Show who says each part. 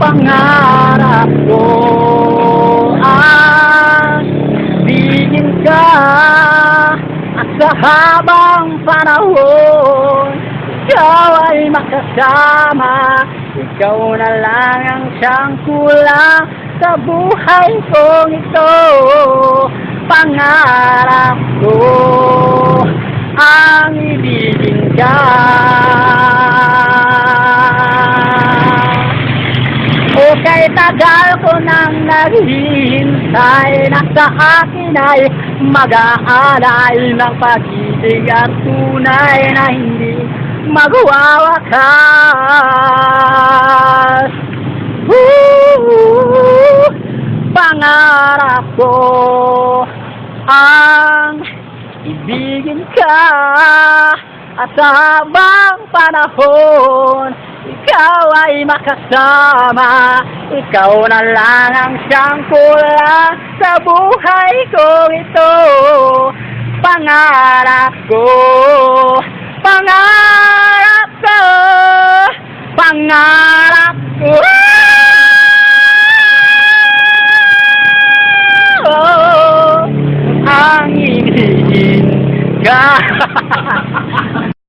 Speaker 1: Pangarap ko ang bigin ka at sa habang panahon ikaw ay makasama. Ikaw na lang ang siyang kulang sa buhay kong ito. Pangarap ko ang ibigin ka. Okay, tagal ko nang naghihintay na sa akin ay mag-aalay ng pag-ibig at tunay na hindi magwawakas. Pangarap ko ang ibigin ka at habang panahon ikaw ay makasama. Ikaw na lang ang siyang kulang sa buhay kong ito. Pangarap ko, pangarap ko, pangarap ko. Ang ibigin ka.